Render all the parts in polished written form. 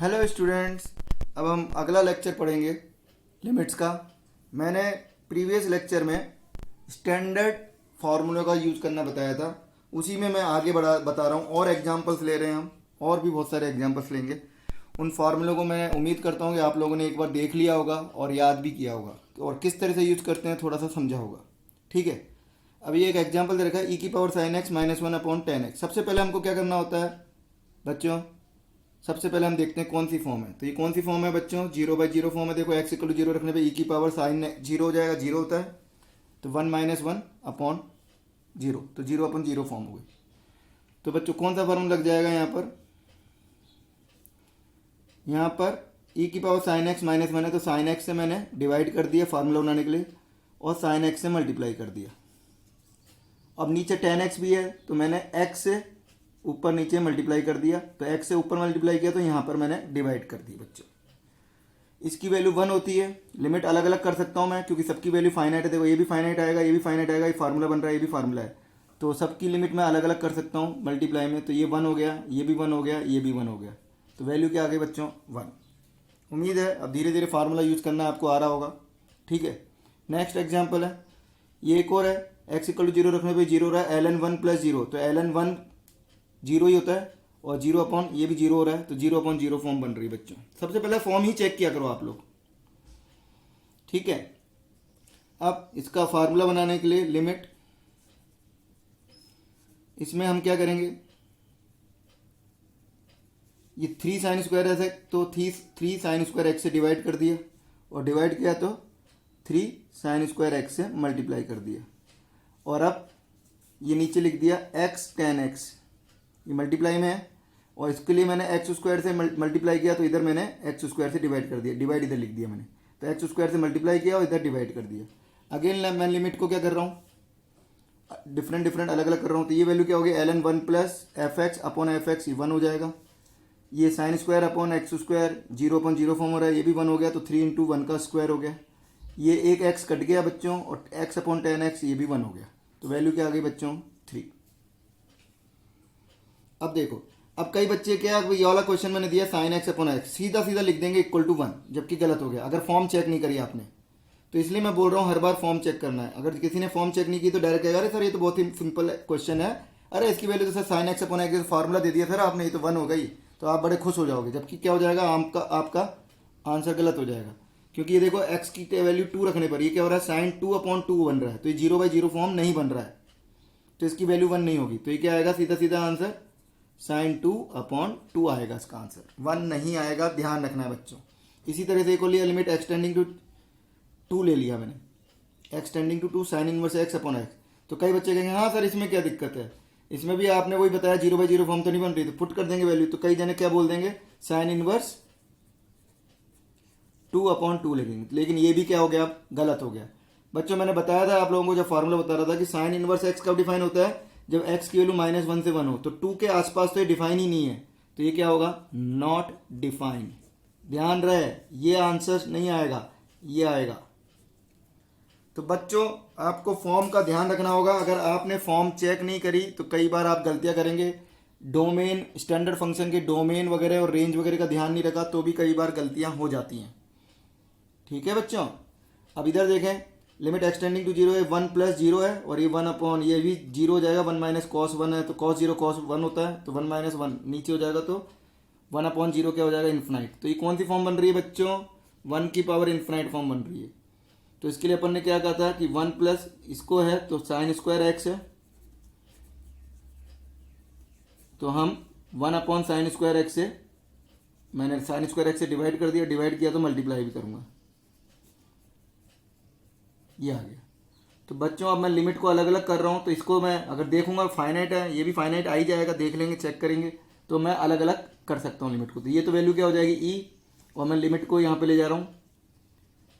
Hello students. अब हम अगला लेक्चर पढ़ेंगे लिमिट्स का। मैंने प्रीवियस लेक्चर में स्टैंडर्ड फार्मूलों का यूज़ करना बताया था, उसी में मैं आगे बढ़ा बता रहा हूँ। और एग्जांपल्स ले रहे हैं हम, और भी बहुत सारे एग्जांपल्स लेंगे। उन फार्मूलों को मैं उम्मीद करता हूँ कि आप लोगों ने एक बार देख लिया होगा और याद भी किया होगा, और किस तरह से यूज़ करते हैं थोड़ा सा समझा होगा। ठीक है, अभी एक एग्जाम्पल दे रखा है, e⁻sin x-1/10x। सबसे पहले हमको क्या करना होता है बच्चों? सबसे पहले हम देखते हैं कौन सी फॉर्म है। तो ये कौन सी फॉर्म है बच्चों? 0/0 फॉर्म है। देखो x = 0 रखने पे e⁻sin 0 हो जाएगा, 0 होता है तो 1-1/0, तो 0/0 फॉर्म हो गई। तो बच्चों कौन सा फॉर्म लग जाएगा यहाँ पर? यहाँ पर e⁻sin x-1 है, तो sin x से मैंने डिवाइड कर दिया फार्मूला बनाने के लिए, और sin x से मल्टीप्लाई कर दिया। अब नीचे tan x भी है, तो मैंने x से ऊपर नीचे मल्टीप्लाई कर दिया, तो x से ऊपर मल्टीप्लाई किया तो यहाँ पर मैंने डिवाइड कर दी बच्चों। इसकी वैल्यू 1 होती है। लिमिट अलग अलग कर सकता हूँ मैं, क्योंकि सबकी वैल्यू फाइनाइट है। देखो ये भी फाइनाइट आएगा, ये भी फाइनाइट आएगा, ये फार्मूला बन रहा है, ये भी फार्मूला है, तो सबकी लिमिट मैं अलग अलग कर सकता हूँ मल्टीप्लाई में। तो ये 1 हो गया, ये भी 1 हो गया, ये भी 1 हो गया, तो वैल्यू क्या आ गई बच्चों? 1। उम्मीद है अब धीरे धीरे फार्मूला यूज़ करना आपको आ रहा होगा। ठीक है, नेक्स्ट एग्जाम्पल है, ये एक और है। x = 0 रखने पे 0 हो रहा है, ln 1 + 0, तो ln 1 0 ही होता है, और 0 ये भी 0 हो रहा है, तो 0/0 फॉर्म बन रही है बच्चों। सबसे पहले फॉर्म ही चेक किया करो आप लोग। ठीक है, अब इसका फार्मूला बनाने के लिए लिमिट, इसमें हम क्या करेंगे? ये 3sin² है, तो 3sin² x से डिवाइड कर दिया, और डिवाइड किया तो 3sin² x से मल्टीप्लाई कर दिया, और अब ये नीचे लिख दिया x tan x, ये मल्टीप्लाई में है, और इसके लिए मैंने x² से मल्टीप्लाई किया, तो इधर मैंने x² से डिवाइड कर दिया, डिवाइड इधर लिख दिया मैंने, तो x² से मल्टीप्लाई किया और इधर डिवाइड कर दिया। अगेन मैं लिमिट को क्या कर रहा हूँ? डिफरेंट अलग अलग कर रहा हूँ, तो ये वैल्यू क्या होगी? ln 1 + fx/fx, ये 1 हो जाएगा। ये sin² / x², 0/0 फॉर्म हो रहा है, ये भी 1 हो गया, तो 3 × 1 का स्क्वायर हो गया। ये एक x कट गया बच्चों, और x/tan x ये भी 1 हो गया, तो वैल्यू क्या आ गई बच्चों? 3। अब देखो, अब कई बच्चे क्या, ये वाला क्वेश्चन मैंने दिया sin x/x, सीधा सीधा लिख देंगे =1, जबकि गलत हो गया अगर फॉर्म चेक नहीं करी आपने। तो इसलिए मैं बोल रहा हूँ हर बार फॉर्म चेक करना है। अगर किसी ने फॉर्म चेक नहीं की तो डायरेक्ट कहेगा अरे सर ये तो बहुत ही सिंपल क्वेश्चन है, अरे इसकी वैल्यू तो सर sin x/x फार्मूला दे दिया सर आपने, ये तो 1 हो गई, तो आप बड़े खुश हो जाओगे। जबकि क्या हो जाएगा? आपका आंसर गलत हो जाएगा, क्योंकि ये देखो x की वैल्यू 2 रखने पर ये क्या हो रहा है? sin 2/2 बन रहा है, तो ये 0/0 फॉर्म नहीं बन रहा है, तो इसकी वैल्यू 1 नहीं होगी। तो ये क्या आएगा? सीधा सीधा आंसर sin 2/2 आएगा इसका आंसर, 1 नहीं आएगा, ध्यान रखना है बच्चों। इसी तरह से एक और लिया, लिमिट एक्सटेंडिंग टू 2 ले लिया मैंने, एक्सटेंडिंग टू 2 sin 1x/x। तो कई बच्चे कहेंगे हाँ सर इसमें क्या दिक्कत है, इसमें भी आपने वही बताया 0/0 फॉर्म तो नहीं बन रही, तो पुट कर देंगे वैल्यू। तो कई जने क्या बोल देंगे? sin 1/2 लिखेंगे, लेकिन ये भी क्या हो गया? गलत हो गया बच्चों। मैंने बताया था आप लोगों को, जब फार्मूला बता रहा था कि sin 1x कब डिफाइन होता है? जब x की वैल्यू -1 से 1 हो, तो 2 के आसपास तो ये डिफाइन ही नहीं है, तो ये क्या होगा? Not defined. ध्यान रहे, ये आंसर नहीं आएगा, ये आएगा। तो बच्चों आपको फॉर्म का ध्यान रखना होगा। अगर आपने फॉर्म चेक नहीं करी तो कई बार आप गलतियां करेंगे। डोमेन, स्टैंडर्ड फंक्शन के डोमेन वगैरह और रेंज वगैरह का ध्यान नहीं रखा तो भी कई बार गलतियां हो जाती हैं। ठीक है बच्चों, अब इधर देखें, लिमिट एक्सटेंडिंग टू 0 है, 1 + 0 है, और ये 1/, ये भी 0 हो जाएगा, 1 - cos 1 है, तो cos 0 cos 1 होता है, तो 1 - 1 नीचे हो जाएगा, तो 1/0 क्या हो जाएगा? इन्फिनाइट। तो ये कौन सी फॉर्म बन रही है बच्चों? 1 की पावर इन्फिनाइट फॉर्म बन रही है। तो इसके लिए अपन ने क्या कहा था कि 1 प्लस इसको है तो sin² x है, तो हम 1/sin² x से, मैंने sin² x से डिवाइड कर दिया, डिवाइड किया तो मल्टीप्लाई भी करूंगा, ये आ गया। तो बच्चों अब मैं लिमिट को अलग अलग कर रहा हूँ, तो इसको मैं अगर देखूंगा फाइनाइट है, ये भी फाइनाइट आ ही जाएगा, देख लेंगे, चेक करेंगे, तो मैं अलग अलग कर सकता हूँ लिमिट को। तो ये तो वैल्यू क्या हो जाएगी? e, और मैं लिमिट को यहाँ पे ले जा रहा हूँ।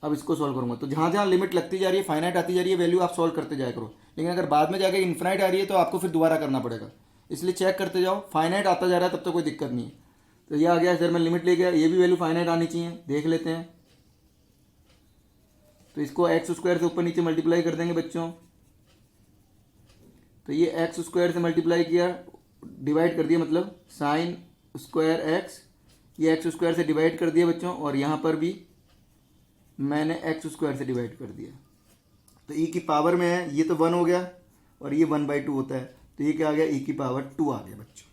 अब इसको सॉल्व करूंगा, तो जहाँ जहाँ लिमिट लगती जा रही है, फाइनाइट आती जा रही है, वैल्यू आप सॉल्व करते जाया करो। लेकिन अगर बाद में जाके इन्फिनाइट आ रही है तो आपको फिर दोबारा करना पड़ेगा, इसलिए चेक करते जाओ। फाइनाइट आता जा रहा है तब तो कोई दिक्कत नहीं है। तो ये आ गया, सर मैं लिमिट ले गया, ये भी वैल्यू फाइनाइट आनी चाहिए, देख लेते हैं। तो इसको x² से ऊपर नीचे मल्टीप्लाई कर देंगे बच्चों, तो ये x² से मल्टीप्लाई किया, डिवाइड कर दिया, मतलब sin² x ये एक्स स्क्वायर से डिवाइड कर दिया बच्चों, और यहाँ पर भी मैंने एक्स स्क्वायर से डिवाइड कर दिया। तो ई की पावर में है, ये तो 1 हो गया और ये 1/2 होता है, तो ये क्या आ गया, ई की पावर 2 आ गया बच्चों।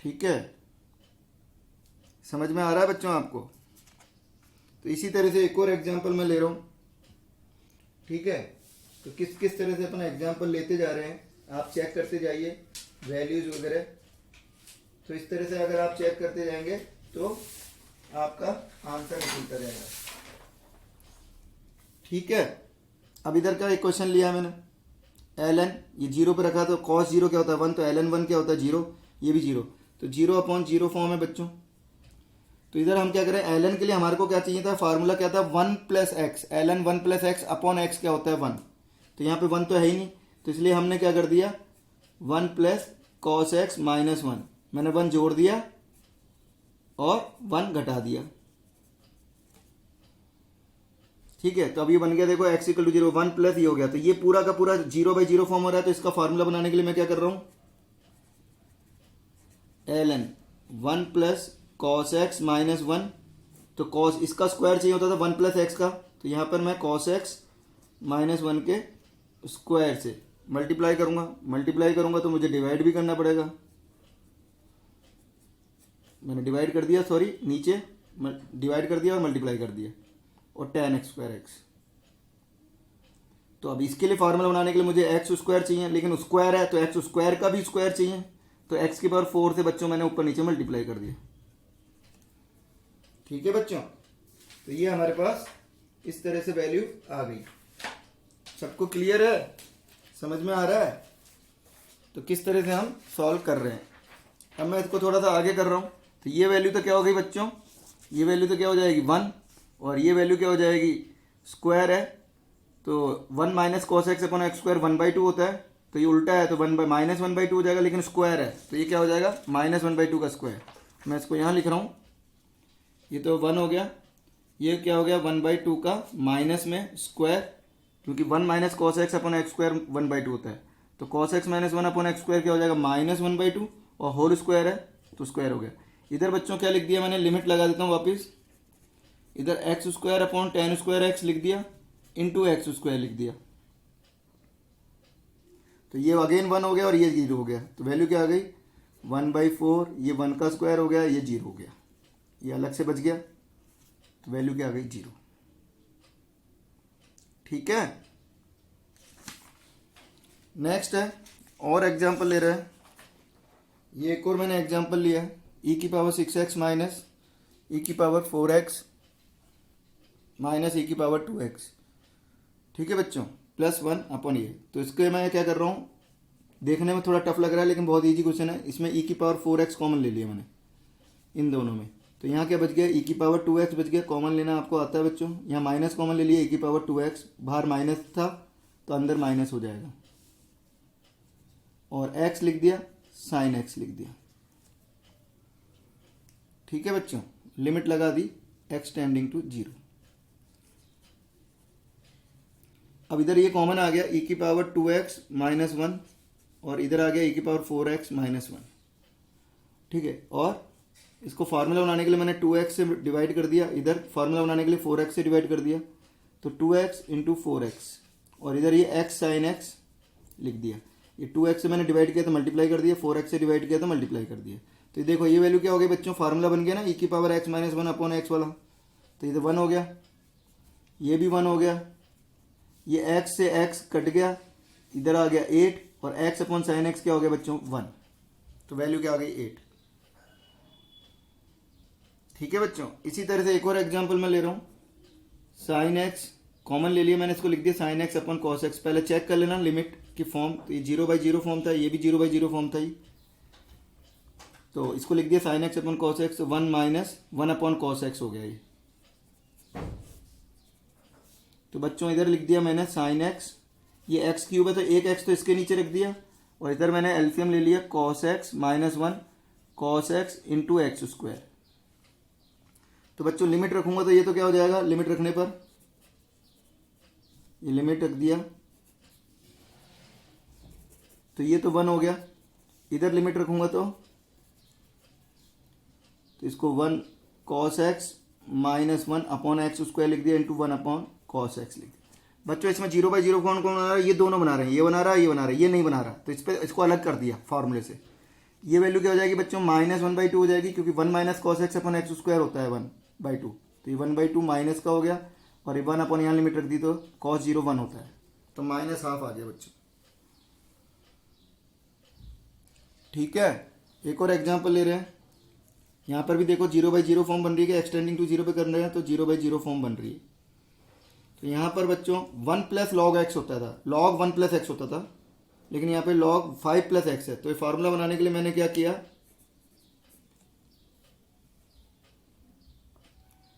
ठीक है, समझ में आ रहा है बच्चों आपको? तो इसी तरह से एक और एग्जांपल मैं ले रहा हूँ। ठीक है, तो किस किस तरह से अपना एग्जांपल लेते जा रहे हैं, आप चेक करते जाइए वैल्यूज वगैरह। तो इस तरह से अगर आप चेक करते जाएंगे तो आपका आंसर निकलता रहेगा। ठीक है, अब इधर का एक क्वेश्चन लिया मैंने, ln ये 0 पर रखा, तो cos 0 क्या होता है 1, तो ln 1 क्या होता है 0, ये भी 0, तो 0/0 फॉर्म है बच्चों। तो इधर हम क्या करें, ln के लिए हमारे को क्या चाहिए था, फार्मूला क्या था 1 + x, ln 1 + x upon x क्या होता है 1, तो यहाँ पे 1 तो है ही नहीं, तो इसलिए हमने क्या कर दिया 1 + cos x - 1, मैंने 1 जोड़ दिया और 1 घटा दिया। ठीक है, तो अब ये बन गया, देखो x = 0, 1 प्लस ये हो गया, तो ये पूरा का पूरा 0/0 फॉर्म हो रहा है। तो इसका फार्मूला बनाने के लिए मैं क्या कर रहा हूँ, ln 1 + cos x - 1, तो cos इसका स्क्वायर चाहिए होता था 1 + x का, तो यहाँ पर मैं cos x - 1 के स्क्वायर से मल्टीप्लाई करूँगा तो मुझे डिवाइड भी करना पड़ेगा। मैंने डिवाइड कर दिया, सॉरी नीचे डिवाइड कर दिया और मल्टीप्लाई कर दिया, और tan x²x। तो अब इसके लिए फार्मूला बनाने के लिए मुझे x² चाहिए, लेकिन स्क्वायर है तो x² का भी स्क्वायर चाहिए, तो x की पावर 4 से बच्चों मैंने ऊपर नीचे मल्टीप्लाई कर दिया। ठीक है बच्चों, तो ये हमारे पास इस तरह से वैल्यू आ गई। सबको क्लियर है, समझ में आ रहा है? तो किस तरह से हम सॉल्व कर रहे हैं, अब मैं इसको थोड़ा सा आगे कर रहा हूँ। तो ये वैल्यू तो क्या हो गई बच्चों, ये वैल्यू तो क्या हो जाएगी 1, और ये वैल्यू क्या हो जाएगी, स्क्वायर है, तो 1 - cos x अपॉन x² 1/2 होता है, तो ये उल्टा है तो -1/2 हो जाएगा, लेकिन स्क्वायर है तो ये क्या हो जाएगा -1/2 का स्क्वायर। मैं इसको यहाँ लिख रहा हूँ, ये तो 1 हो गया, ये क्या हो गया 1/2 का माइनस में स्क्वायर, क्योंकि 1 - cos x अपॉन x² 1/2 होता है, तो cos x - 1 अपॉन x² क्या हो जाएगा -1/2, और होल स्क्वायर है तो स्क्वायर हो गया। इधर बच्चों क्या लिख दिया मैंने, लिमिट लगा देता हूँ वापस, इधर x² अपॉन tan² x लिख दिया, इंटू x² लिख दिया, तो ये अगेन 1 हो गया और ये 0 हो गया, तो वैल्यू क्या आ गई 1/4, ये 1 का स्क्वायर हो गया, ये 0 हो गया, ये अलग से बच गया, तो वैल्यू क्या आ गई 0। ठीक है, नेक्स्ट है और एग्जांपल ले रहे हैं, ये एक और मैंने एग्जांपल लिया है, e⁻6x minus e⁻4x minus e⁻2x। ठीक है बच्चों, +1 अपॉन ये, तो इसके मैं क्या कर रहा हूँ, देखने में थोड़ा टफ लग रहा है लेकिन बहुत इजी क्वेश्चन है। इसमें e⁻4x कॉमन ले लिया मैंने इन दोनों में, तो यहाँ क्या बच गया e⁻2x बच गया, कॉमन लेना आपको आता है बच्चों, यहाँ माइनस कॉमन ले लिया e⁻2x, बाहर माइनस था तो अंदर माइनस हो जाएगा, और x लिख दिया, sin x लिख दिया। ठीक है बच्चों, लिमिट लगा दी x टेंडिंग टू 0। अब इधर ये कॉमन आ गया e⁻2x - 1, और इधर आ गया e⁻4x - 1। ठीक है, और इसको फार्मूला बनाने के लिए मैंने 2x से डिवाइड कर दिया, इधर फार्मूला बनाने के लिए 4x से डिवाइड कर दिया, तो 2x × 4x, और इधर ये x sin x लिख दिया। ये 2x से मैंने डिवाइड किया तो मल्टीप्लाई कर दिया, 4x से डिवाइड किया तो मल्टीप्लाई कर दिया, तो देखो ये वैल्यू क्या हो गई बच्चों, फार्मूला बन गया ना e⁻x - 1 अपॉन x वाला, तो इधर 1 हो गया, ये भी 1 हो गया, ये x से x कट गया, इधर आ गया 8, और x अपॉन sin x क्या हो गया बच्चों 1, तो वैल्यू क्या आ गई 8। ठीक है बच्चों, इसी तरह से एक और एग्जांपल मैं ले रहा हूँ, sin x कॉमन ले लिया मैंने, इसको लिख दिया sin x upon cos x। पहले चेक कर लेना लिमिट की फॉर्म, तो ये 0/0 फॉर्म था, ये भी 0/0 फॉर्म था, तो इसको लिख दिया sin x upon cos x, 1 - 1 upon cos x हो गया ये। तो बच्चों इधर लिख दिया मैंने sin x, ये x³ है तो एक x तो इसके नीचे रख दिया, और इधर मैंने एलसीएम ले लिया cos x - 1 cos x into x²। तो बच्चों लिमिट रखूंगा तो ये तो क्या हो जाएगा, लिमिट रखने पर ये लिमिट रख दिया तो ये तो 1 हो गया, इधर लिमिट रखूंगा तो तो इसको 1 cos x minus 1 upon x square लिख दिया इंटू 1 अपॉन cos x लिख दिया। बच्चों इसमें 0/0 कौन कौन बना रहा है? ये दोनों बना रहे हैं, ये बना रहा है, ये बना रहा है, ये नहीं बना रहा, तो इस पर इसको अलग कर दिया फॉर्मूले से। ये वैल्यू क्या हो जाएगी बच्चों? -1/2 हो जाएगी, क्योंकि 1 minus cos x upon x square होता है 1/2, तो ये 1/2 माइनस का हो गया, और ये 1 अपॉन यहाँ लिमिट रख दी तो cos 0 1 होता है, तो -½ आ गया बच्चों। ठीक है, एक और एग्जाम्पल ले रहे हैं। यहाँ पर भी देखो 0/0 फॉर्म बन रही है, एक्सटेंडिंग टू 0 पे कर रहे हैं तो 0/0 फॉर्म बन रही है। तो यहाँ पर बच्चों 1 प्लस लॉग एक्स होता था, log 1 प्लस एक्स होता था, लेकिन यहाँ पे log 5 प्लस एक्स है। तो ये फार्मूला बनाने के लिए मैंने क्या किया,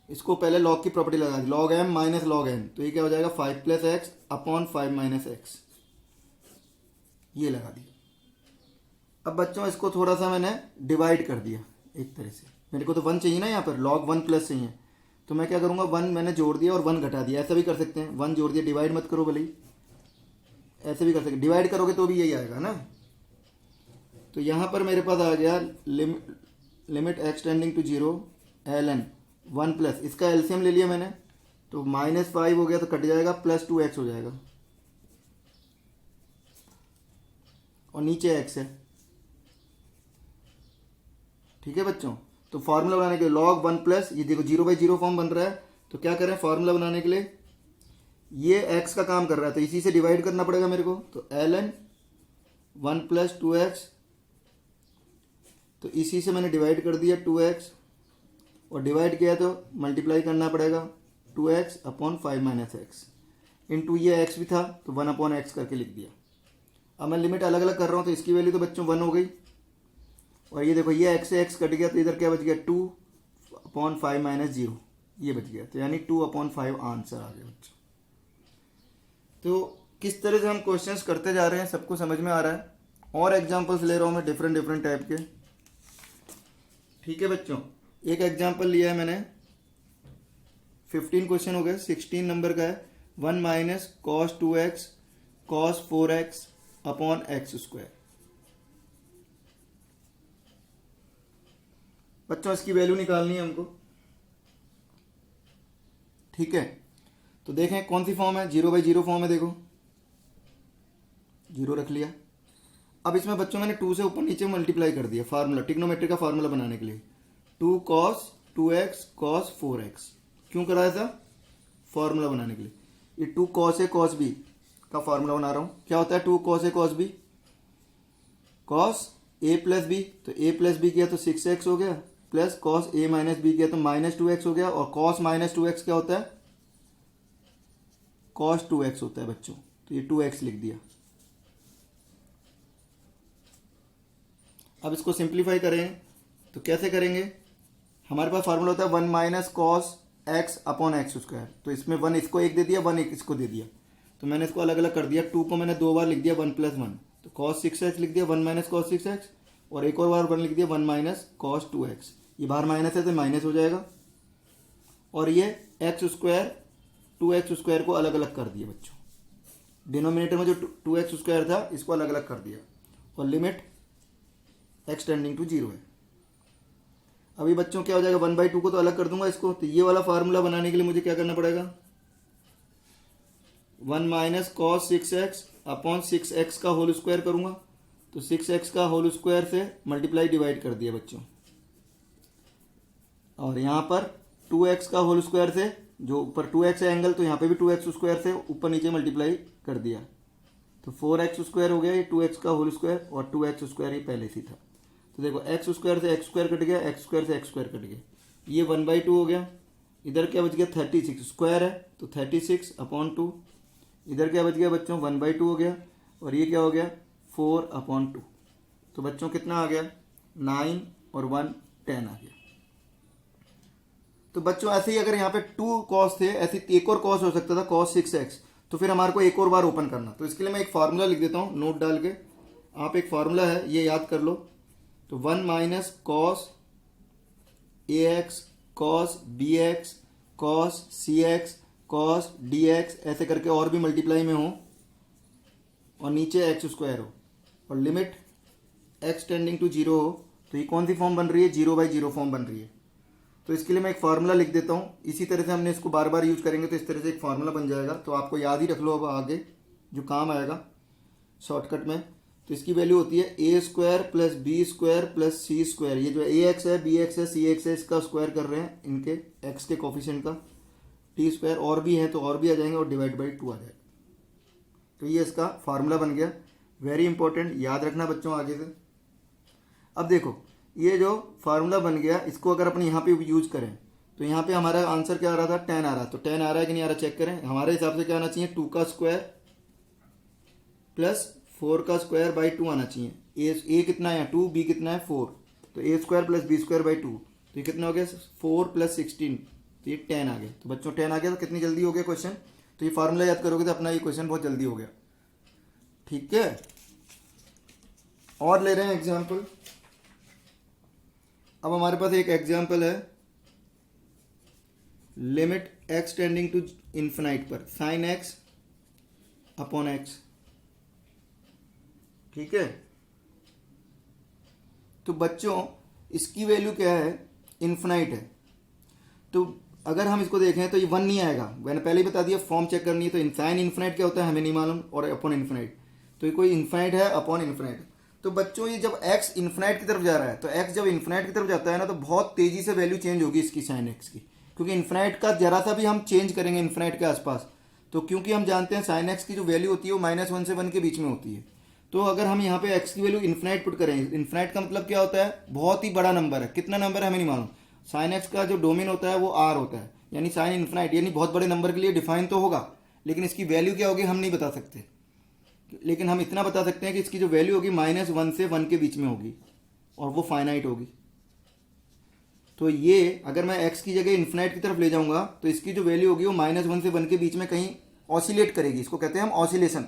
इसको पहले log की प्रॉपर्टी लगा दी, log m minus log n, तो ये क्या हो जाएगा 5 plus x upon 5 minus x, ये लगा दिया। अब बच्चों इसको थोड़ा सा मैंने डिवाइड कर दिया एक तरह से, मेरे को तो 1 चाहिए ना, यहाँ पर log 1 प्लस चाहिए, तो मैं क्या करूँगा 1 मैंने जोड़ दिया और 1 घटा दिया, ऐसा भी कर सकते हैं, 1 जोड़ दिया, डिवाइड मत करो भले ही, ऐसे भी कर सकते, डिवाइड करोगे तो भी यही आएगा ना। तो यहाँ पर मेरे पास आ गया limit x tending to 0 ln 1 plus, इसका एलसीएम ले लिया मैंने, तो -5 हो गया तो कट जाएगा, प्लस 2x हो जाएगा, और नीचे x है। ठीक है बच्चों, तो फार्मूला बनाने के लिए log 1 प्लस, ये देखो 0/0 फॉर्म बन रहा है, तो क्या करें फार्मूला बनाने के लिए, ये x का काम कर रहा है तो इसी से डिवाइड करना पड़ेगा मेरे को, तो ln 1 प्लस 2x, तो इसी से मैंने डिवाइड कर दिया 2x, और डिवाइड किया तो मल्टीप्लाई करना पड़ेगा 2x upon 5 minus x, into ये x भी था तो 1 अपॉन एक्स करके लिख दिया। अब मैं लिमिट अलग अलग कर रहा हूँ, तो इसकी वैल्यू तो बच्चों 1 हो गई, और ये देखो ये x से x कट गया, तो इधर क्या बच गया 2 अपॉन 5 माइनस 0, ये बच गया, तो यानी 2 अपॉन 5 आंसर आ गया बच्चों। तो किस तरह से हम क्वेश्चंस करते जा रहे हैं सबको समझ में आ रहा है, और एग्जांपल्स ले रहा हूँ मैं डिफरेंट टाइप के। ठीक है बच्चों, एक एग्जांपल लिया है मैंने, 15 क्वेश्चन हो गए, 16 नंबर का है, 1 minus cos 2x cos 4x upon x square. बच्चों इसकी वैल्यू निकालनी है हमको। ठीक है, तो देखें कौन सी फॉर्म है, 0/0 फॉर्म है, देखो 0 रख लिया। अब इसमें बच्चों मैंने 2 से ऊपर नीचे मल्टीप्लाई कर दिया, फार्मूला ट्रिग्नोमेट्री का फार्मूला बनाने के लिए, 2 cos 2x cos 4x। क्यों करा ऐसा? फार्मूला बनाने के लिए। ये 2 cos a cos b का फार्मूला बना रहा हूँ। क्या होता है 2 cos a cos b? cos a plus b, तो a प्लस b किया तो 6x हो गया, plus cos a minus b किया तो -2x हो गया, और cos -2x क्या होता है? cos 2x होता है बच्चों, तो ये 2x लिख दिया। अब इसको सिंप्लीफाई करें तो कैसे करेंगे, हमारे पास फार्मूला होता है 1 minus cos x upon x square, तो इसमें 1 इसको एक दे दिया, 1 एक इसको दे दिया, तो मैंने इसको अलग अलग कर दिया। 2 को मैंने 2 बार लिख दिया 1 प्लस 1, तो cos 6x लिख दिया 1 माइनस cos 6x, और एक और बार 1 लिख दिया 1 माइनस cos 2x, ये बाहर माइनस है तो माइनस हो जाएगा, और ये एक्स स्क्वायर 2x स्क्वायर को अलग अलग कर दिया बच्चों, डिनोमिनेटर में जो 2x स्क्वायर था इसको अलग अलग कर दिया, और लिमिट एक्स टेंडिंग टू 0 है। अभी बच्चों क्या हो जाएगा, 1/2 को तो अलग कर दूंगा इसको, तो ये वाला फार्मूला बनाने के लिए मुझे क्या करना पड़ेगा, 1 minus cos 6x upon 6x का होल स्क्वायर करूंगा, तो 6x का होल स्क्वायर से मल्टीप्लाई डिवाइड कर दिया बच्चों, और यहाँ पर 2x का होल स्क्वायर से, जो ऊपर 2x है एंगल, तो यहाँ पे भी 2x स्क्वायर से ऊपर नीचे मल्टीप्लाई कर दिया, तो 4x स्क्वायर हो गया, ये 2x का होल स्क्वायर, और 2x स्क्वायर ये पहले से था, तो देखो एक्स स्क्वायर से एक्स स्क्वायर कट गया, एक्स स्क्वायर से एक्स स्क्वायर कट गया, ये 1/2 हो गया। इधर क्या बच गया 36, स्क्वायर है तो 36 अपॉन 2, इधर क्या बच गया बच्चों 1/2 हो गया, और ये क्या हो गया 4 अपॉन 2, तो बच्चों कितना आ गया 9 और 1 10 आ गया। तो बच्चों ऐसे ही अगर यहाँ पे 2 cos थे, ऐसे एक और cos हो सकता था cos 6x, तो फिर हमारे को एक और बार ओपन करना, तो इसके लिए मैं एक फार्मूला लिख देता हूँ नोट डाल के, आप एक फार्मूला है ये याद कर लो, तो 1 minus cos ax cos bx cos cx cos dx, ऐसे करके और भी मल्टीप्लाई में हो, और नीचे एक्स स्क्वायर हो, और लिमिट एक्स टेंडिंग टू 0 हो, तो ये कौन सी फॉर्म बन रही है 0/0 फॉर्म बन रही है। तो इसके लिए मैं एक फार्मूला लिख देता हूँ। इसी तरह से हमने इसको बार बार यूज करेंगे तो इस तरह से एक फार्मूला बन जाएगा, तो आपको याद ही रख लो अब आगे जो काम आएगा शॉर्टकट में। तो इसकी वैल्यू होती है a square plus b square plus c square. ये जो ए एक्स है, बी एक्स है, सी एक्स है, इसका स्क्वायर कर रहे हैं, इनके एक्स के कोफिशिएंट का, टी स्क्वायर और भी है तो और भी आ जाएंगे और डिवाइड बाई 2 आ जाएगा। तो ये इसका फार्मूला बन गया। वेरी इंपॉर्टेंट, याद रखना बच्चों आगे से। अब देखो ये जो फार्मूला बन गया, इसको अगर अपन यहाँ पे यूज करें तो यहाँ पे हमारा आंसर क्या आ रहा था, 10 आ रहा। तो 10 आ रहा है कि नहीं आ रहा चेक करें। हमारे हिसाब से क्या आना चाहिए, 2 का स्क्वायर प्लस 4 का स्क्वायर बाई 2 आना चाहिए। ए कितना है 2, बी कितना है 4, तो a square plus b square by 2, तो ये कितना हो गया 4 प्लस 16, तो ये 10 आ गया। तो बच्चों 10 आ गया, तो कितनी जल्दी हो गया क्वेश्चन। तो ये फार्मूला याद करोगे तो अपना ये क्वेश्चन बहुत जल्दी हो गया। ठीक है, और ले रहे हैं एग्जाम्पल। अब हमारे पास एक एग्जाम्पल है, limit x tending to infinite पर साइन एक्स अपॉन एक्स। ठीक है, तो बच्चों इसकी वैल्यू क्या है, इन्फिनाइट है। तो अगर हम इसको देखें तो ये 1 नहीं आएगा, मैंने पहले ही बता दिया फॉर्म चेक करनी है। तो साइन इन्फिनाइट क्या होता है हमें नहीं मालूम, और अपॉन इन्फिनाइट, तो ये कोई इन्फिनाइट है अपॉन इन्फिनाइट। तो बच्चों ये जब x इन्फिनाइट की तरफ जा रहा है, तो x जब इन्फिनाइट की तरफ जाता है ना, तो बहुत तेजी से वैल्यू चेंज होगी इसकी साइन x की, क्योंकि इन्फिनाइट का जरा सा भी हम चेंज करेंगे इन्फिनाइट के आसपास, तो क्योंकि हम जानते हैं साइन x की जो वैल्यू होती है वो -1 से 1 के बीच में होती है। तो अगर हम यहाँ पे x की वैल्यू इन्फिनाइट पुट करें, इन्फिनाइट का मतलब क्या होता है, बहुत ही बड़ा नंबर है। कितना नंबर है हमें नहीं मालूम। साइन x का जो डोमेन होता है वो r होता है, यानी साइन इन्फिनाइट, यानी बहुत बड़े नंबर के लिए डिफाइन तो होगा, लेकिन इसकी वैल्यू क्या होगी हम नहीं बता सकते। लेकिन हम इतना बता सकते हैं कि इसकी जो वैल्यू होगी -1 से 1 के बीच में होगी, और वो फाइनाइट होगी। तो ये अगर मैं x की जगह इन्फिनाइट की तरफ ले जाऊंगा तो इसकी जो वैल्यू होगी वो -1 से 1 के बीच में कहीं ऑसिलेट करेगी। इसको कहते हैं हम ऑसिलेशन,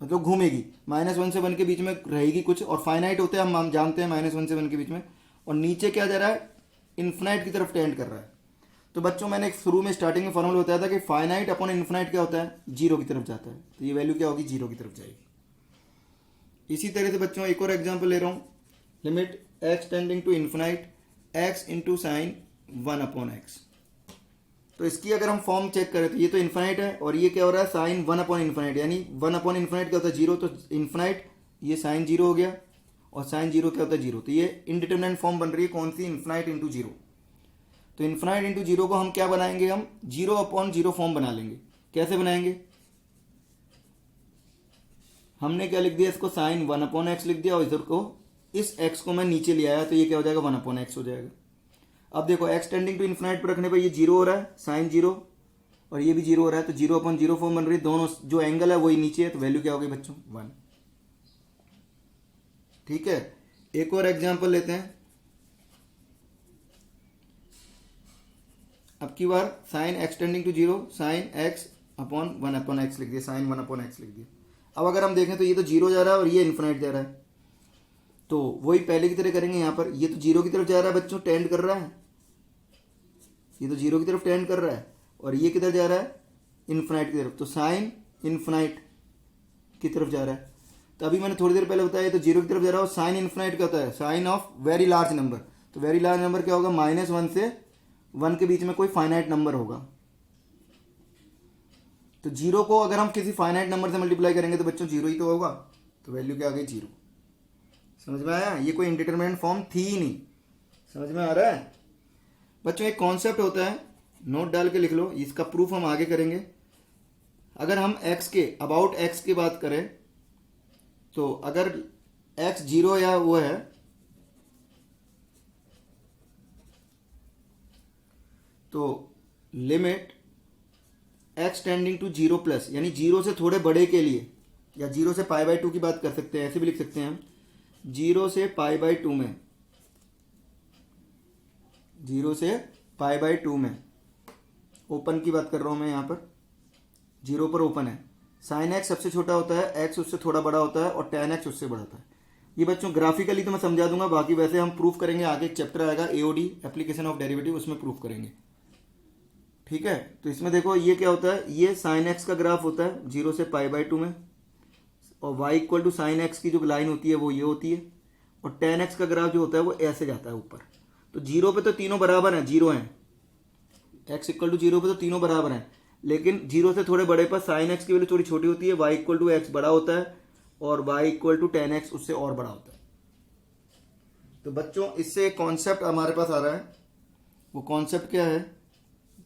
मतलब घूमेगी, -1 से 1 के बीच में रहेगी कुछ, और फाइनाइट होते हैं हम जानते हैं -1 से 1 के बीच में। और नीचे क्या जा रहा है, इन्फिनाइट की तरफ टेंड कर रहा है। तो बच्चों मैंने शुरू में स्टार्टिंग में फॉर्मूला बताया था कि फाइनाइट अपॉन इन्फिनाइट क्या होता है, 0 की तरफ जाता है। तो ये वैल्यू क्या होगी, 0 की तरफ जाएगी। इसी तरह से बच्चों एक और एग्जांपल ले रहा हूँ, limit x tending to infinite x into sine 1 upon x. तो इसकी अगर हम फॉर्म चेक करें तो ये तो इन्फिनाइट है, और ये क्या हो रहा है साइन 1 अपॉन इन्फिनाइट, यानी 1 अपॉन इन्फिनाइट क्या होता है 0, तो इन्फिनाइट ये साइन 0 हो गया, और साइन 0 क्या होता है 0। तो ये इनडिटरमिनेंट फॉर्म बन रही है कौन सी, इन्फिनाइट इंटू 0। तो इन्फिनाइट इंटू 0 को हम क्या बनाएंगे, हम 0 अपॉन 0 फॉर्म बना लेंगे। कैसे बनाएंगे, हमने क्या लिख दिया, इसको साइन 1 अपॉन एक्स लिख दिया, और इधर को इस x को मैं नीचे ले आया, तो ये क्या हो जाएगा 1 अपॉन एक्स हो जाएगा। अब देखो x टेंडिंग टू इन्फिनाइट पर रखने पर ये 0 हो रहा है, साइन 0, और ये भी 0 हो रहा है, तो 0 अपॉन 0 फॉर्म बन रही है, दोनों जो एंगल है वही नीचे है, तो वैल्यू क्या होगी बच्चों 1। ठीक है, एक और एग्जाम्पल लेते हैं। अब की बार sine x tending to 0 sine x upon 1 upon x लिख दिया, साइन 1 अपॉन एक्स लिख दिया। अब अगर हम देखें तो ये तो 0 जा रहा है और ये इन्फिनाइट जा रहा है, तो वही पहले की तरह करेंगे। यहाँ पर ये तो 0 की तरफ जा रहा है बच्चों, टेंड कर रहा है, ये तो 0 की तरफ टेंड कर रहा है, और ये किधर जा रहा है इन्फिनाइट की तरफ, तो साइन इन्फिनाइट की तरफ जा रहा है। तो अभी मैंने थोड़ी देर पहले बताया तो 0 की तरफ जा रहा है, और साइन इन्फिनाइट क्या होता है, sine of very large number. तो वेरी लार्ज नंबर क्या होगा, -1 से 1 के बीच में कोई फाइनाइट नंबर होगा। तो 0 को अगर हम किसी फाइनाइट नंबर से मल्टीप्लाई करेंगे तो बच्चों 0 ही तो होगा, तो वैल्यू क्या आ गई 0। समझ में आया, ये कोई इंडिटरमिनेंट फॉर्म थी ही नहीं। समझ में आ रहा है बच्चों, एक कॉन्सेप्ट होता है, नोट डाल के लिख लो, इसका प्रूफ हम आगे करेंगे। अगर हम x के अबाउट x की बात करें, तो अगर x 0 या वो है, तो limit x tending to 0 plus, यानी 0 से थोड़े बड़े के लिए, या 0 से π/2 की बात कर सकते हैं, ऐसे भी लिख सकते हैं हम, 0 से π/2 में, 0 से π/2 में, ओपन की बात कर रहा हूं मैं, यहाँ पर 0 पर ओपन है, साइन x सबसे छोटा होता है, x उससे थोड़ा बड़ा होता है, और tan x उससे बड़ा होता है। ये बच्चों ग्राफिकली तो मैं समझा दूंगा, बाकी वैसे हम प्रूफ करेंगे, आगे एक चैप्टर आएगा AOD एप्लीकेशन ऑफ डेरिवेटिव, उसमें प्रूफ करेंगे। ठीक है, तो इसमें देखो ये क्या होता है, ये साइन x का ग्राफ होता है 0 से π/2 में, और y equal to sine x की जो लाइन होती है वो ये होती है, और tan x का ग्राफ जो होता है वो ऐसे जाता है ऊपर। तो जीरो पे तो तीनों बराबर हैं, जीरो हैं, x इक्वल टू जीरो पे तो तीनों बराबर हैं, लेकिन जीरो से थोड़े बड़े पर साइन एक्स की वैल्यू थोड़ी छोटी होती है, y इक्वल टू एक्स बड़ा होता है और y equal to tan x उससे और बड़ा होता है। तो बच्चों इससे एक कॉन्सेप्ट हमारे पास आ रहा है, वो कॉन्सेप्ट क्या है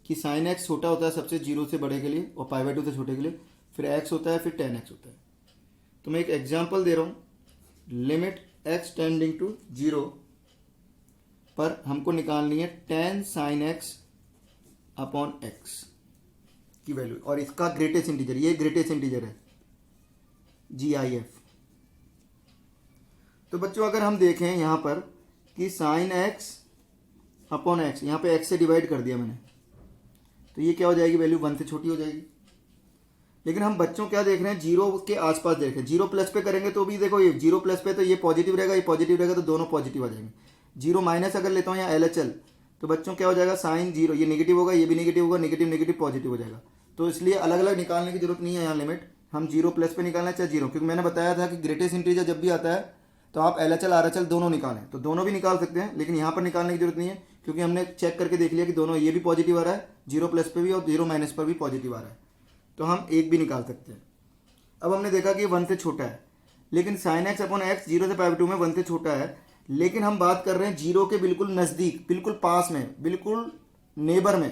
कि साइन एक्स छोटा होता है सबसे जीरो से बड़े के लिए और पाई बाई टू से छोटे के लिए, फिर एक्स होता है, फिर टेन एक्स होता है। तो मैं एक एग्जांपल दे रहा हूँ, limit x tending to zero पर हमको निकालनी है tan sine x upon x की वैल्यू, और इसका ग्रेटेस्ट इंटीजर, ये ग्रेटेस्ट इंटीजर है GIF। तो बच्चों अगर हम देखें यहाँ पर कि साइन एक्स अपॉन एक्स, यहाँ पे एक्स से डिवाइड कर दिया मैंने, तो ये क्या हो जाएगी, वैल्यू 1 से छोटी हो जाएगी। लेकिन हम बच्चों क्या देख रहे हैं, जीरो के आसपास देख रहे हैं। जीरो प्लस पे करेंगे तो भी देखो ये जीरो प्लस पे तो ये पॉजिटिव रहेगा, ये पॉजिटिव रहेगा, तो दोनों पॉजिटिव आ जाएंगे। जीरो माइनस अगर लेता हूँ या LHL, तो बच्चों क्या हो जाएगा, साइन जीरो, ये नेगेटिव होगा, ये भी नेगेटिव होगा, नेगेटिव नेगेटिव पॉजिटिव हो जाएगा। तो इसलिए अलग अलग निकालने की जरूरत नहीं है यहाँ लिमिट, हम जीरो प्लस पे निकालना चाहे जीरो, क्योंकि मैंने बताया था कि ग्रेटेस्ट इंटीजर जब भी आता है तो आप LHL RHL दोनों निकालें, तो दोनों भी निकाल सकते हैं, लेकिन यहाँ पर निकालने की जरूरत नहीं है, क्योंकि हमने चेक करके देख लिया कि दोनों, ये भी पॉजिटिव आ रहा है जीरो प्लस पे भी और जीरो माइनस पर भी पॉजिटिव आ रहा है, तो हम एक भी निकाल सकते हैं। अब हमने देखा कि 1 से छोटा है, लेकिन sign x upon x zero से पाई बाई टू में 1 से छोटा है, लेकिन हम बात कर रहे हैं जीरो के बिल्कुल नज़दीक, बिल्कुल पास में, बिल्कुल नेबर में।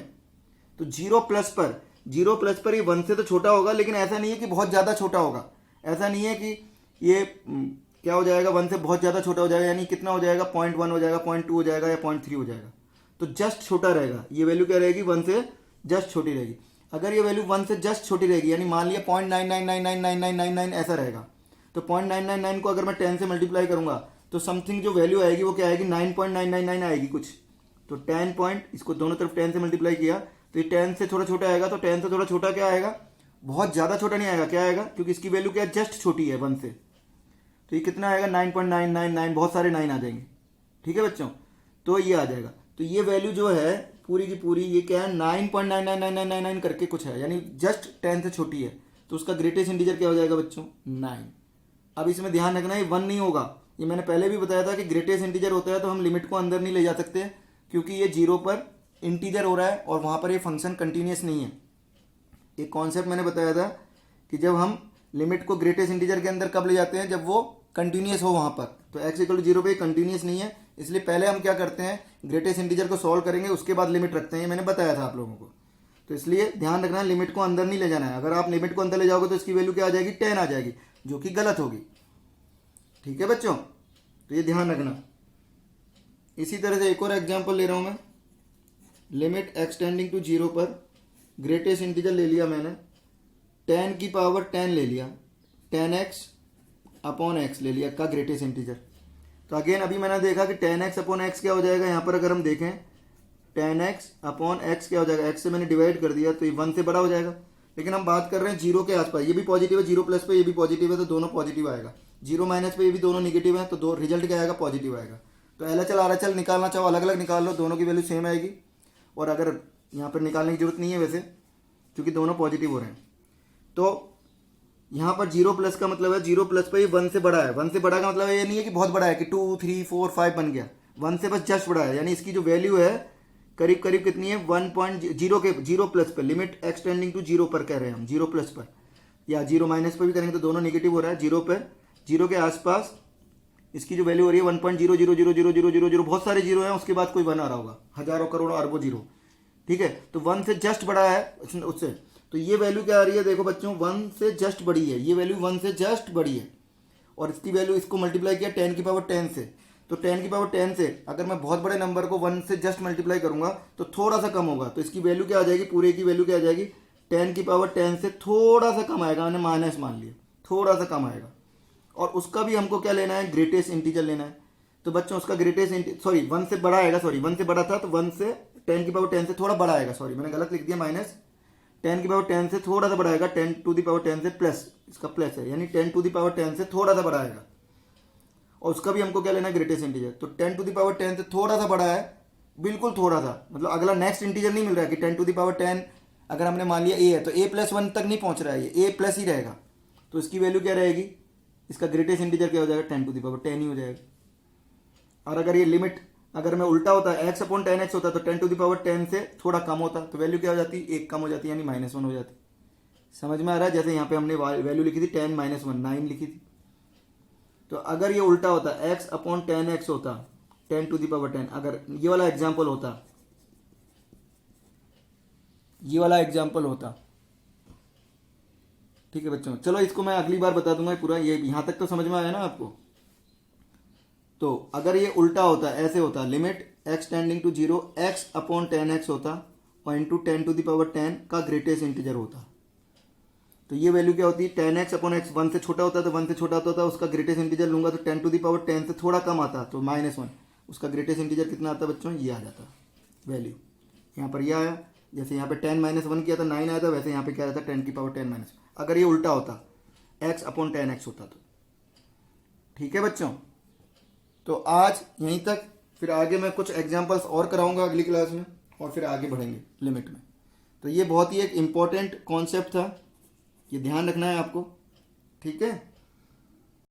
तो जीरो प्लस पर ये 1 से तो छोटा होगा, लेकिन ऐसा नहीं है कि बहुत ज़्यादा छोटा होगा, ऐसा नहीं है कि ये क्या हो जाएगा 1 से बहुत ज़्यादा छोटा हो जाएगा, यानी कितना हो जाएगा 0.1 हो जाएगा, 0.2 हो जाएगा या 0.3 हो जाएगा, तो जस्ट छोटा रहेगा। ये वैल्यू क्या रहेगी, 1 से जस्ट छोटी रहेगी। अगर ये वैल्यू 1 से जस्ट छोटी रहेगी, यानी मान लिया 0.99999999 ऐसा रहेगा, तो 0.999 को अगर मैं 10 से मल्टीप्लाई करूंगा तो समथिंग जो वैल्यू आएगी वो क्या आएगी, 9.999 आएगी कुछ। तो 10 पॉइंट, इसको दोनों तरफ 10 से मल्टीप्लाई किया तो ये 10 से थोड़ा छोटा आएगा, तो 10 से थोड़ा छोटा क्या आएगा, बहुत ज़्यादा छोटा नहीं आएगा, क्या आएगा, क्योंकि इसकी वैल्यू क्या जस्ट छोटी है 1 से, तो ये कितना आएगा 9.999, बहुत सारे 9 आ जाएंगे। ठीक है बच्चों, तो ये आ जाएगा। तो ये वैल्यू जो है पूरी की पूरी ये क्या है 9.99999 करके कुछ है, यानी जस्ट 10 से छोटी है, तो उसका ग्रेटेस्ट इंटीजर क्या हो जाएगा बच्चों 9। अब इसमें ध्यान रखना है 1 नहीं होगा, ये मैंने पहले भी बताया था कि ग्रेटेस्ट इंटीजर होता है तो हम लिमिट को अंदर नहीं ले जा सकते, क्योंकि ये जीरो पर इंटीजर हो रहा है और वहाँ पर ये फंक्शन कंटिन्यूस नहीं है। एक कॉन्सेप्ट मैंने बताया था कि जब हम लिमिट को ग्रेटेस्ट इंटीजर के अंदर कब ले जाते हैं, जब वो कंटिन्यूस हो वहाँ पर। तो x इक्वल टू जीरो पे कंटिन्यूस नहीं है, इसलिए पहले हम क्या करते हैं, ग्रेटेस्ट इंटीजर को सॉल्व करेंगे, उसके बाद लिमिट रखते हैं, ये मैंने बताया था आप लोगों को। तो इसलिए ध्यान रखना है लिमिट को अंदर नहीं ले जाना है। अगर आप लिमिट को अंदर ले जाओगे तो इसकी वैल्यू क्या आ जाएगी 10 आ जाएगी, जो कि गलत होगी। ठीक है बच्चों, तो ये ध्यान रखना। इसी तरह से एक और एग्जाम्पल ले रहा हूँ मैं, limit x tending to zero पर ग्रेटेस्ट इंटीजर ले लिया मैंने, 10 की पावर 10 ले लिया, 10x अपॉन एक्स ले लिया का ग्रेटेस्ट इंटीजर। तो अगेन अभी मैंने देखा कि 10x अपॉन एक्स क्या हो जाएगा, यहाँ पर अगर हम देखें 10x अपॉन एक्स क्या हो जाएगा, x से मैंने डिवाइड कर दिया तो ये 1 से बड़ा हो जाएगा। लेकिन हम बात कर रहे हैं जीरो के आसपास, ये भी पॉजिटिव है, जीरो प्लस पे ये भी पॉजिटिव है, तो दोनों पॉजिटिव आएगा। जीरो माइनस पे ये भी दोनों निगेटिव है, तो दो रिजल्ट क्या आएगा, पॉजिटिव आएगा। तो LHL RHL निकालना चाहो अलग अलग निकाल लो, दोनों की वैल्यू सेम आएगी। और अगर यहाँ पर निकालने की जरूरत नहीं है वैसे, क्योंकि दोनों पॉजिटिव हो रहे हैं। तो यहाँ पर जीरो प्लस का मतलब है जीरो प्लस पे ये 1 से बड़ा है। 1 से बड़ा का मतलब ये नहीं है कि बहुत बड़ा है कि 2 3 4 5 बन गया, 1 से बस जस्ट बड़ा है, यानी इसकी जो वैल्यू है करीब करीब कितनी है 1.0 के जीरो प्लस पर, limit x tending to zero पर कह रहे हैं हम, जीरो प्लस पर या जीरो माइनस पर भी करेंगे तो दोनों नेगेटिव हो रहा है। जीरो पर, जीरो के आसपास इसकी जो वैल्यू हो रही है 1.0000000, बहुत सारे जीरो हैं, उसके बाद कोई 1 आ रहा होगा, हजारों करोड़ों अरबों जीरो। ठीक है, तो 1 से जस्ट बड़ा है उससे, तो ये वैल्यू क्या आ रही है, देखो बच्चों 1 से जस्ट बड़ी है, ये वैल्यू 1 से जस्ट बड़ी है। और इसकी वैल्यू, इसको मल्टीप्लाई किया 10 की पावर 10 से, तो 10 की पावर 10 से अगर मैं बहुत बड़े नंबर को 1 से जस्ट मल्टीप्लाई करूंगा तो थोड़ा सा कम होगा, तो इसकी वैल्यू क्या आ जाएगी, पूरे की वैल्यू क्या आ जाएगी 10 की पावर 10 से थोड़ा सा कम आएगा, मैंने माइनस मान लिया, थोड़ा सा कम आएगा। और उसका भी हमको क्या लेना है, ग्रेटेस्ट इंटीजर लेना है। तो बच्चों उसका ग्रेटेस्ट सॉरी 1 से बड़ा आएगा, सॉरी 1 से बड़ा था तो 1 से 10 की पावर 10 से थोड़ा बड़ा आएगा, सॉरी मैंने गलत लिख दिया, माइनस 10 की पावर 10 से थोड़ा सा बड़ा आएगा, 10 टू दी पावर 10 से प्लस, इसका प्लस है, यानी 10 टू दी पावर 10 से थोड़ा सा बड़ा आएगा। और उसका भी हमको क्या लेना है, ग्रेटेस्ट इंटीजर। तो 10 टू दी पावर 10 से थोड़ा सा बड़ा है, बिल्कुल थोड़ा सा, मतलब अगला नेक्स्ट इंटीजर नहीं मिल रहा है कि 10 टू दी पावर 10 अगर हमने मान लिया a है तो a प्लस 1 तक नहीं पहुंच रहा है, ये a प्लस ही रहेगा, तो इसकी वैल्यू क्या रहेगी, इसका ग्रेटेस्ट इंटीजर क्या हो जाएगा 10 टू दी पावर 10 ही हो जाएगा। और अगर ये लिमिट अगर मैं उल्टा होता x अपॉन टेन एक्स होता तो 10 से थोड़ा कम होता, तो वैल्यू क्या हो जाती, एक कम हो जाती, यानी -1 हो जाती। समझ में आ रहा है? जैसे यहाँ पे हमने वैल्यू लिखी थी 10 - 1, 9 लिखी थी। तो अगर ये उल्टा होता, x अपॉन टेन एक्स होता 10 अगर ये वाला एग्जाम्पल होता, ये वाला एग्जाम्पल होता, ठीक है बच्चों। चलो इसको मैं अगली बार बता दूंगा पूरा, ये यहाँ तक तो समझ में आया ना आपको। तो अगर ये उल्टा होता, ऐसे होता, limit x tending to 0 x upon tan x होता और इंटू 10 का ग्रेटेस्ट इंटीजर होता। तो ये वैल्यू क्या होती, 10x अपॉन एक्स 1 से छोटा होता, तो 1 से छोटा होता, उसका ग्रेटेस्ट इंटीजर लूंगा तो 10 से थोड़ा कम आता, तो -1, उसका ग्रेटेस्ट इंटीजर कितना आता बच्चों, ये आ जाता वैल्यू। यहाँ पर ये आया, जैसे यहाँ पे 10 - 1 किया था 9 आया था, वैसे यहाँ पे क्या रहता 10 अगर ये उल्टा होता, x अपॉन टेन एक्स होता तो। ठीक है बच्चों, तो आज यहीं तक, फिर आगे मैं कुछ एग्जांपल्स और कराऊंगा अगली क्लास में, और फिर आगे बढ़ेंगे लिमिट में। तो ये बहुत ही एक इम्पॉर्टेंट कॉन्सेप्ट था, ये ध्यान रखना है आपको। ठीक है।